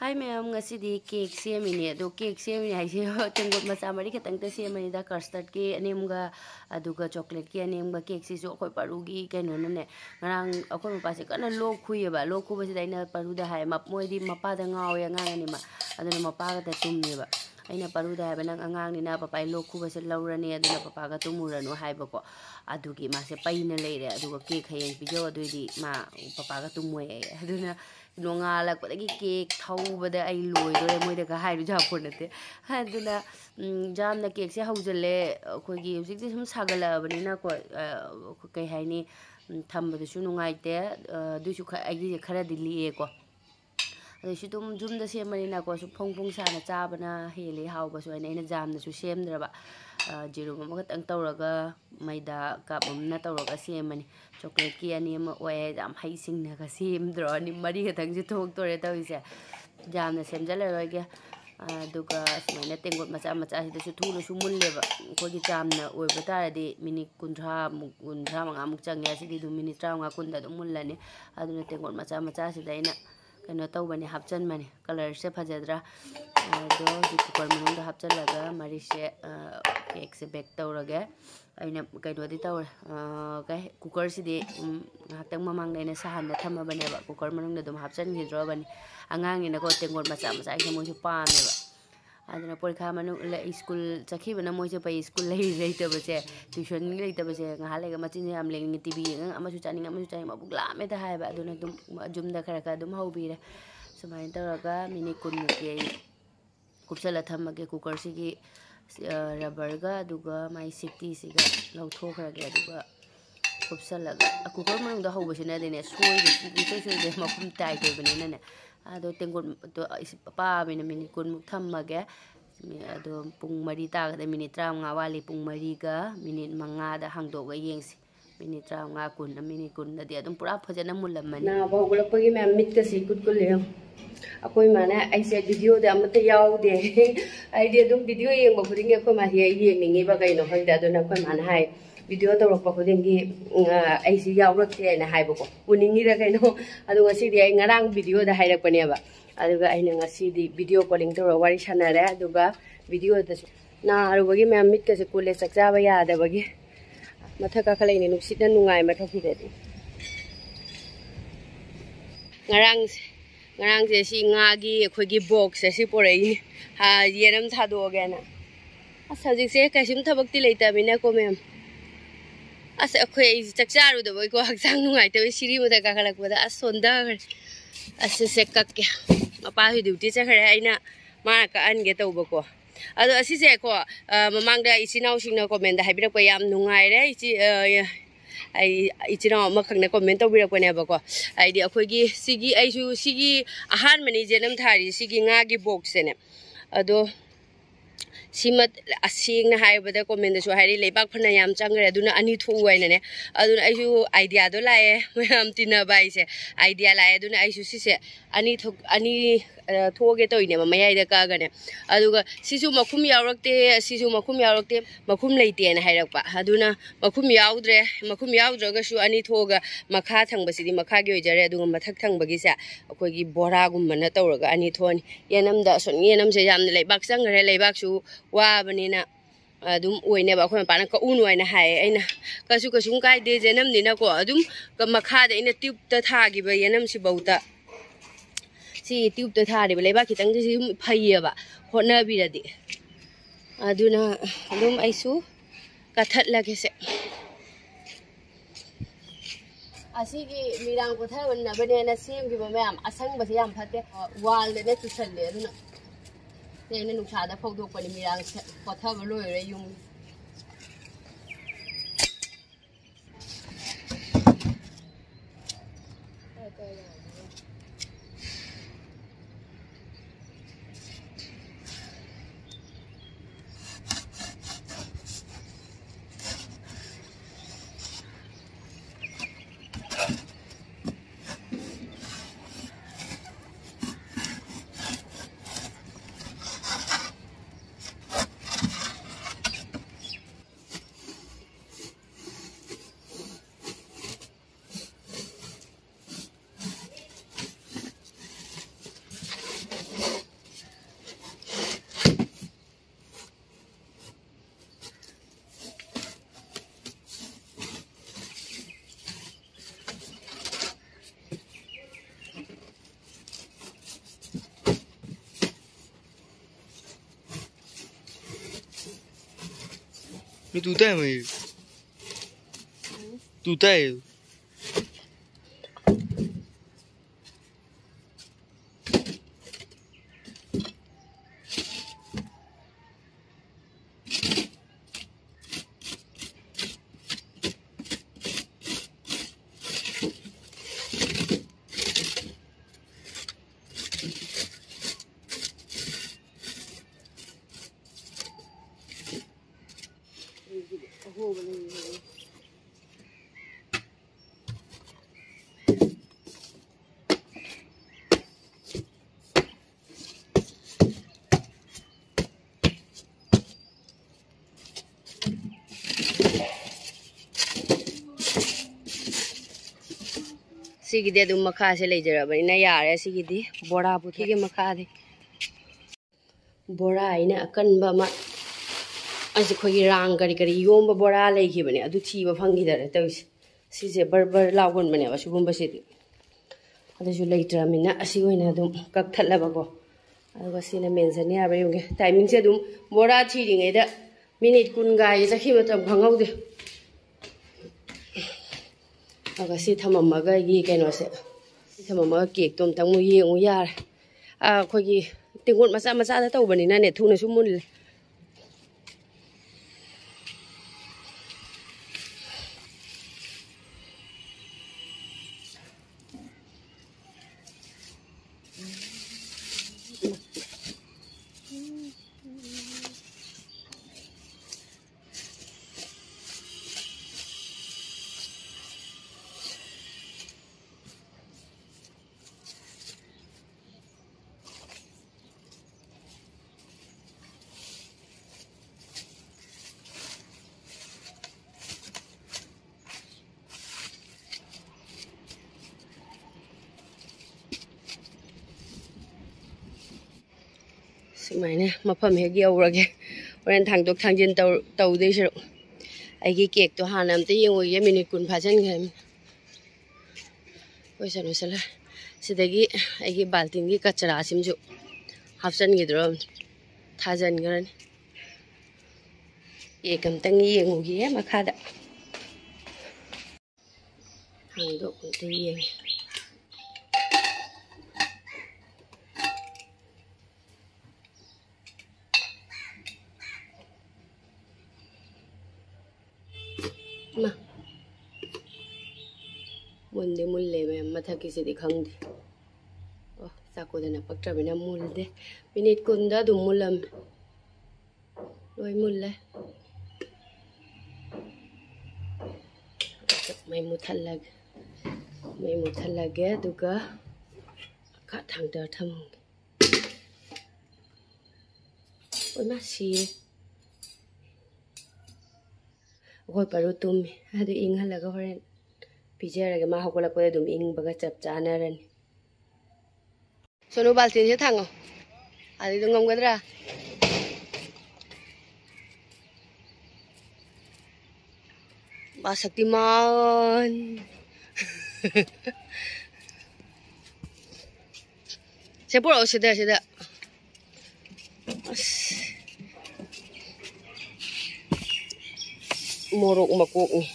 Hi ma'am, ngasi cake semini do cake semini haise tengot macha mari khatang te semani da custard ki anemga aduga chocolate ki anemga cake si so khoi parugi kaino ne ngarang akhoi mapa se kana lok khuyeba lok khu basi daina paruda hai map moidi mapa da ngawe ngani ma aduna mapa ga ta tumni ba aina paruda hai banang angang ni na papa lok khu basi laurani aduna papa ga tumuranu hai ba ko adugi ma se paina leire aduga cake hayeng pijo aduidi ma papa ga tumoy aduna nongala ko dagi cake thawbada ai loi dore moida ka hairu japor nate aduna jamna cake se haujale khogi hujik sum sagala bani na ko kai haini thambadu su nungaite dusu agi khara dili e ko adu dum jumda semani na ko su phong sana chabana hele hawba su aina jamna su semdraba jiru ma katang tawraga maida kapumna tawraga semani chocolate ki ani ma oye jam haising na ka semdro ani mari katang ji thok tore tawise jamna semjala roige aduga smaina tengot macha macha sida su thulu su mulleba ko gi jamna oiba taradi minute 30 manga muk changya sidi du minute 30 kunda du mullani aduna tengot macha macha sida ina kano tawbani hapchan mani color se phajadra do ji cooker manung hapchan laga mari se cake se bake tawrage aina kaino di tawre kai cooker sidi haktang mamang daina sahan da thama bane ba cooker manung da dum hapchan gi dro bani angang ina ko tengot macha macha ke mo ju pa me ba aduna porikha manung school chakhi bana mo je pai school lei rei ta base tuition lei ta base ngale ga machin yam leng tv ngang ama su chani ma bugla me da hai ba aduna dum jum da khara ka dum hobire sumain tawraga mini kun ke kupsala thamage cooker sigi rubber ga aduga mai city siga lauthokhrage aduga kupsalaga cooker manung da hobasina dene soi de mapum tai de bani na ado tengot to papa mina minute kun muk thammage ado pung mari ta ga minute 35 wali pung mari ga minute 5 da hangdoga yengsi minute 35 kun minute kun da adum pura phajana mulamani na bawgula pagi ma'am mit ka si kut kul le akoi mana ai se video da amata yaw de ai de dum video yeng ba khuding ko ma he yeng ningi ba kai no khang da do na ko mana hai video to rok pa khuding gi ai si yaw rak te na hai ba ko uningi ra kai no adu ngasi di ai ngarang video da hai rak pane ba aduga ai na ngasi di video calling to wari sanare aduga video da na aru bagi ma'am mit ka se kule sakja ba ya da bagi matha ka khalai ni nuksit na nungai matha fi de ngarang je si ngagi khogi box si porei ha yenam thado gena asajik se kasim thabak ti leita bina ko mem asa khoi chakcharu do boi ko haksang nungai te siri mo da ka khalak boda asonda ase se kakke mapa hi duty cha khare aina ma ka an ge tawba ko ado asi se ko mamang da isinau singna comment da haibira ko yam nungai re ai ichina makhang na comment tawbira ko ne ba ko ai di akhoigi sigi aisu sigi ahan mani jenam thari sigi nga gi box ne ado simat asing na haibada comment su hairi lebak phana yam changre aduna ani thu waina ne aduna aisu idea do lae mayam tina bai se idea lae aduna aisu sise ani thoge to ine mayai da ka gane aduga sisu makhum yawrakte makhum leite na hairakpa aduna makhum yawdraga su ani thoga makha thangbasidi makha gi ojare aduga mathak thangbagi sa akogi bora gumma na tawraga ani thoni yenam da son yenam se yam lebak changre lebak su wa banina adum oine ba khoi pana ka unu aina hai aina kasum kai de jenam ni na ko adum ka makha da ina tube ta thagi ba yenam si bauta si tube ta thari ba leba kitang si phaiya ba hona bi radi aduna adum aisu kathat lage se asigi mirang ko thai wanna bane na sem gi ba ma'am asang ba yam phatte wall de ne tusalle aduna ne nuksa da phok dok pani mirang kotha ba loi re yung Nó tụt tay mày. Tụt tay. सिगिदे अदुम मखा से लेजरबनी ना यारे सिगिदे बोरा पुथी के मखा दे बोरा आइना अकनबा मा असे खोगी रांग करी करी योम बोरा लेखिबने अदु थीबा फंगिदरे तविस सिसे बर लावगन बने असुगुम बसिदि अदसु लेत्रमिना असि ओइना अदुम कक्थलबको अदुगा सिना मेंशन याबे योगे टाइमिंग से अदुम बोरा थीरिङैदा मिनिट 10 गाय जखि मतम खंगौदे अगर सी थममगा ये कैनोसे थममगा केक तोम तंगु येंगु यार खोगी तिंगुट मचा मचा दा तौबनिना ने थुनसु मुनले सुमाइने मफम हेग यौरगे होरेन थांदोक थांजिन तौदेसु आइगी केक तो हाना अमते येंगोये मिनिट 10 फाजनगम कोइसनो सला सिदगी आइगी बाल्टिंगी कचरा सिमजु हाफसनगिद्रो थाजनगरन केक अमतंग येंगोगी मखादा थांदोक अमते येंग मा मुंदे मुल्ले में मथकी से दिखंगदे ओ साकोदना पक्त्रबिना मुल्दे मिनिट 10 दा दुम मुलम लोय मुल्ले मैं मुथलगे दुगा खा थांदर थमंगे ओना सी ओय पारो तुम अदु इंगहलगा होरेन पिजरगे मा होगलकपदे दुम इंगबगा चप चानरन सोनु बाल्टिन से थांगो आदि दु ngमगद्रा बा शक्तिमान से पुरो सिदा मोरok makok ni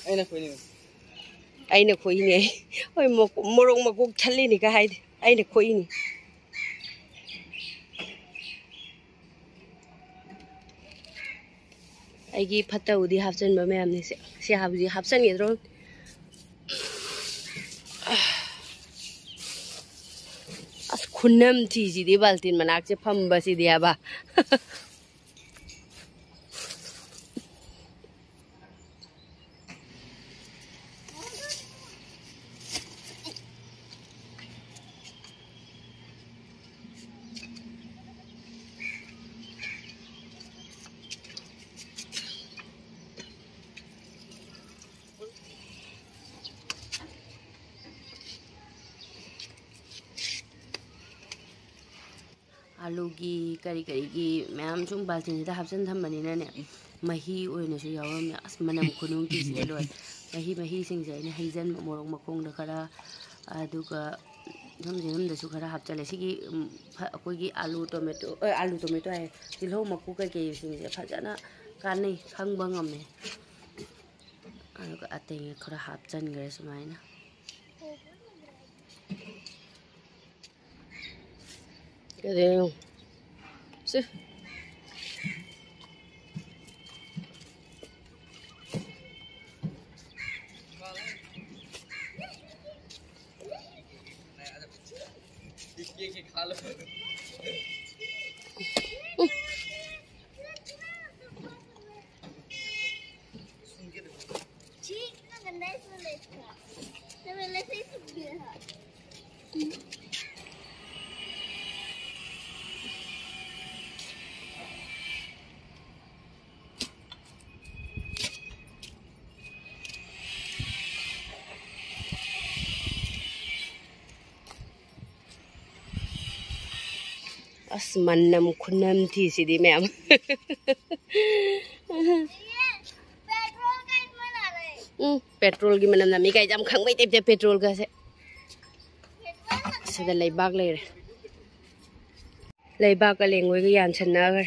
aina khoi ni oi morok makok thali ni ka hai aina khoi ni aigi phata udi hapsan ba mayam ni se habji hapsan ge dro as khunnam thi ji de baltin manak che pham ba si dia ba आलू की करी की ma'am सुम बाल्टीन से हापसन थम्बनिना ने मही ओइनसु यावरम अस मनम खुनुम की से लोय मही सिंग जे ने हैजन मोरक मखोंग द खरा अदुगा झमजिम दसु खरा हापचले सिगी अकोगी आलू टोमेटो है तिलहो मकु के सिंग जे फजना कानै खंबा ngame अतई खरा हापचनग्रे सुमाइना करें से Asmanam kunam thi sidi ma'am petrol gi manam nami kai jam khang mai tep je petrol ga se sida leibak leire leibak ka lengoi ga yan channa ga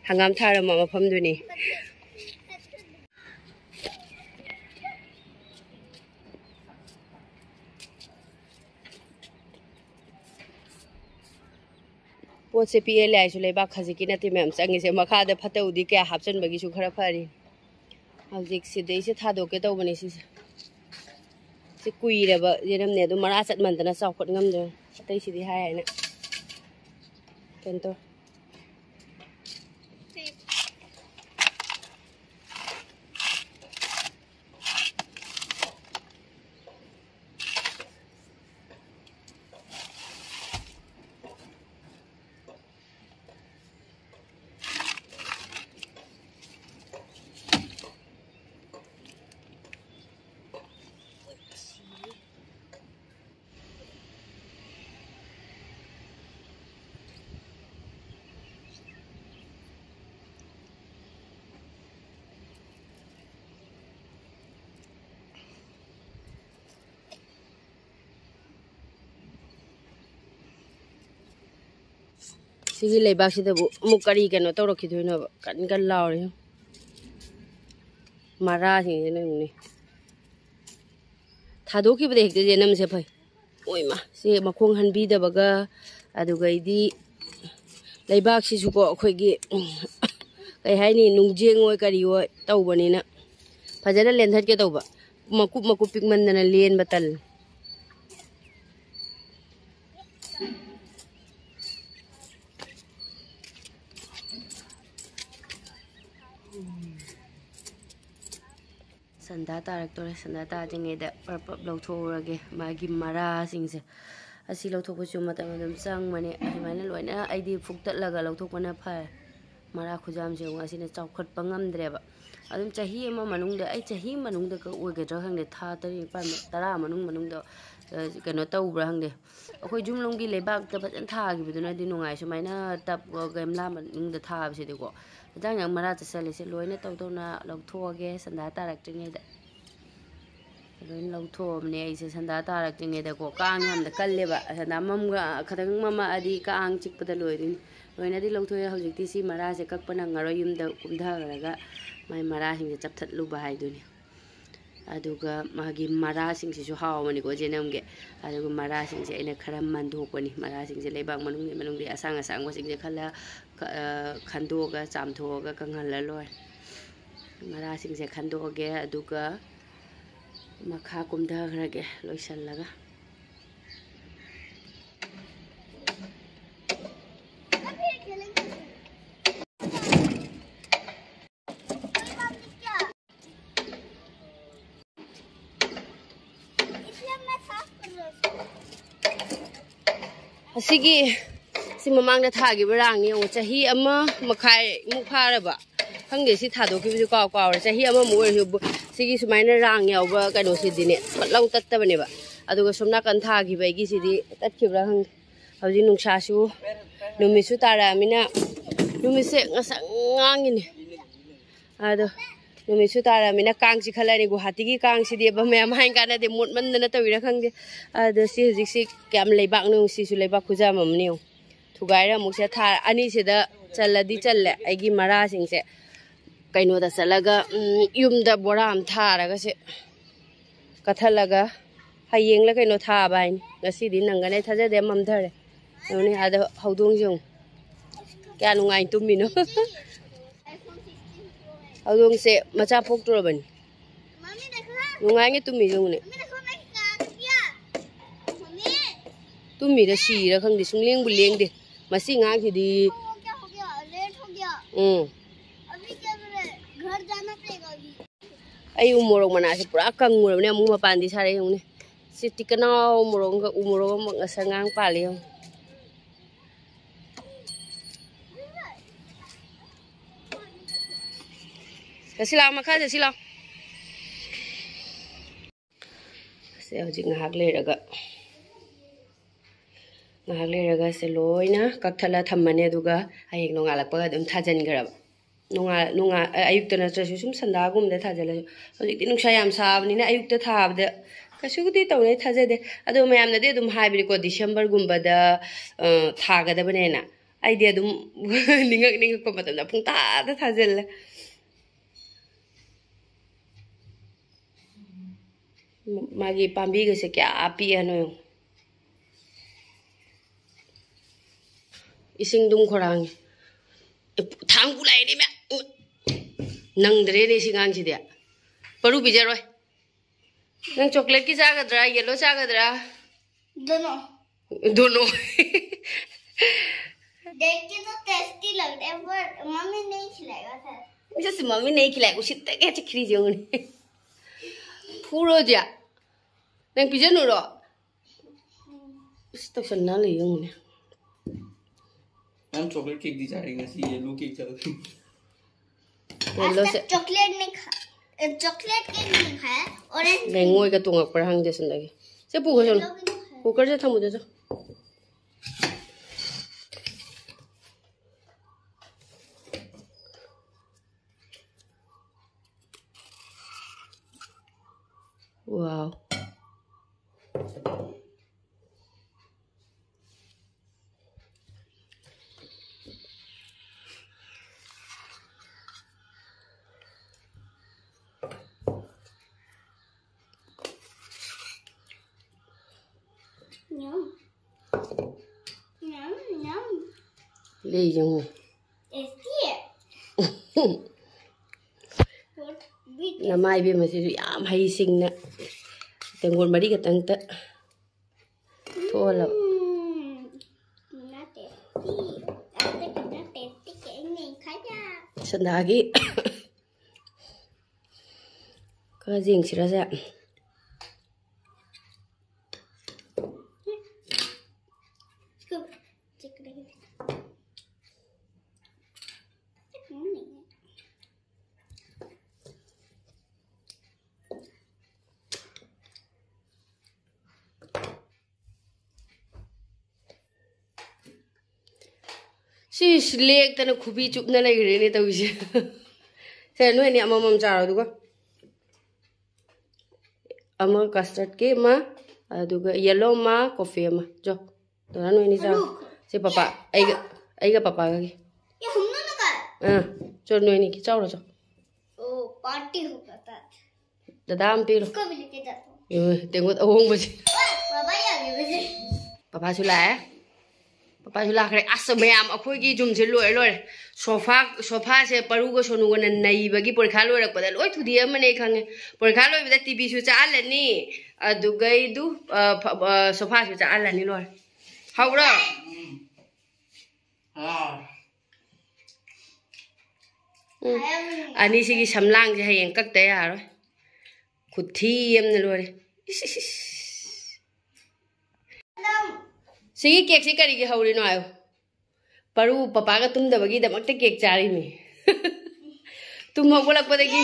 hangam thara ma mafam du ni पोट से पीए ले आइसु लेबा खजिकी नति ma'am चंगी से मखा दे फते उदी के हापचन बगी सु खरा फरी हौजिक सिदे से थादोके तौबनी से कुइरेबा जेनम ने दु मरा चट मनदना चावखट ngamदो अतै सिदि हाय हायना केनतो सिगी लेबाक सिदबु अमुक करी केनो तौरखिदोइनो कन कन लावरे मारा सिंगे नंगनि थादोखिबदे हेक्ते जेनम से फै ओइमा से मखोंग हनबीदबगा अदुगैदि लेबाक सिसु को अखोइगी कै हाइनि नुंगजेंग ओइ करी ओइ तौबनिना फजना लेंथट के तौबा मकुप मकुप पिकमनदना लेन बतल संदा तारक्तोरे संदा ताजिंगेदा परपप लौथोरगे मागी मरा सिंगसे असि लौथोकसु मतम दम चांगमने असिमाइना लोइना आइदि फुक्तलगा लौथोकपना फाय मरा खुजामसे वासिना चावखटपा ngamdreba adum chahi ama manungda ai chahi manungda ka oigedra hangde tha tari pa tara manungda keno tawbra hangde akhoi jumlonggi lebak ta bajan tha gi biduna di nungai sumaina tap gemla manungda tha bse de ko jang yang mara chasale se loina tawdona lawthoge sanda tarak tringeda loin lawthomne ai se sanda tarak tringeda ko kang yamda kalleba sanda mamga khadang mama adi kang chikpada loirin loina di lawthoya hojikti si mara se kakpana ngaro yumda kumdha garaga mai mara sing chapthat lu bahai duni aduga magi mara sing si su hawmani ko jenamge aduga mara sing se ina khara mandhokoni mara sing se lebak manung de asang asang wa sing se khala khandoga chamthoga kanghalla loi mara sing se khandoge aduga makha kumdha grage loisallaga Asigi si mamang na thagi barang ni o chahi ama makhai mukharaba hangde si thado ki bi ka ka chahi ama mu sigi sumaina rang yaw ba kano si dine patlau tatta bane ba aduga somna kan thagi ba gi si di tatkibra hang hauji nungsa su numisu tara mina numise ngasangangini ado numisu tara mina kang si khalani Guwahati ki kang si de ba me mai kana de mut man na tawira khangde ado si hojik si kam leibak nung si su leibak khuja mamni thugaira mukse tha ani se da chaladi challe aigi mara sing se कइनोदा चलगा युमदा बोराम थारगा से कथलगा हयेंगला कइनो थाबाइन ngasiदी nangane thajade mamdare noni ada haudong jong kya nungai tumino haudong se macha phoktor ban nungai nge tumi jong ne tumi da si ra khang di sungleng bu leng de masi ngang ki di घर जाना पड़ेगा अभी आई उमोरंग मना से पूरा कंगुर ने मु मपान दी सारे होंगे सिटी कनाव उमोरंग का उमोरंग मंग संगांग पाले हम सिला मखा से सिला से हजिक ngahak लेरगा से लोइना कक्थला थम्मने दुगा हयेक नोंगालकपगा दम थाजनगरब नोंगा अयुक्त नत्रसु सुम संदागुमदे थाजल हजिक नुंसा याम साबनिना अयुक्त थाबदे कसुगुदी तौने थाजदे अदो मयामनदे दुम हाबिको डिसेंबर गुंबदा थागदबनेना आइदे दुम निंगक को मतदा पुंता दा थाजल मागी पांबी गसे क्या पियानो इसिंग दुम खोरांग थांग बुलाई ने मैं नंगद्रे ने सिंगांग सिदे परू बिजरोय नंग चॉकलेट की चागद्रा येलो चागद्रा दोनों दोनों देख के तो टेस्टी लग रहा है पर मम्मी नहीं खिलाएगा सर जैसे मम्मी नहीं खिलाएगा उसी तक क्या चिखरी जोंगे पूरा दिया नंग पिजन उरो इस तक सन्ना ले जोंगे हम चॉकलेट केक दी जा रही है सी येलो केक चल रही येलो से चॉकलेट नहीं खा चॉकलेट केक नहीं खाया ऑरेंज बेंगोय का तुंगक पर हंग जैसे लगे से पूछो चलो कुकर से थमो दे वाओ ले जाऊँ नमाई भी मसे याम हई सिंगना तेंगोल मरी का तंग त थोला संदागी का जिंग सिरा से सी लेक तना खुबी चुपना लेगरे ने तविसे से नो नि अमम चारो दुगा अमा कस्टर्ड के मा दुगा येलो मा कॉफी मा जो तोरा नो नि चारो से पापा आइगा पापा गा ये हमने ना का जो नो नि की चारो जो ओ पार्टी होगा था दादा हम पीरो उसको भी लेके जाता हूं यो तेंगो ओंग बजे पापा आ गए बजे पापा सुलाए पापा सुलाखरे अस मयाम अखोगी जुमसे लोय लोय सोफा से परुगो सोनुगो नईबगी परीक्षा लोयरकपदा लोय थुदी अमने खांगे परीक्षा लोयबदा टीवी सु चालनी अदुगै दु सोफा सु चालनी लोय हाउरा अनि सिगी समलांग जे हयें कक्ते यारो खुथी यमने लोरे सिगी केक से करी के हौरी नो आयो परू पापा का तुम दबगी दमकते केक चारी में तुम होगलक पदेगी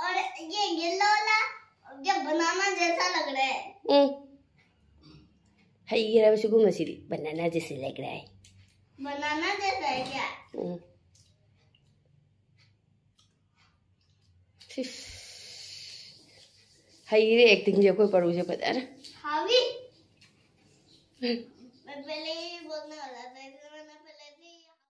और ये येलो वाला ये बनाना जैसा लग रहा है हाय ये रहा सुगु मसीरी बनाना जैसे लग रहा है बनाना जैसा है क्या हाय ये एक्टिंग जे कोई परू जे पता है हावी मैं पहले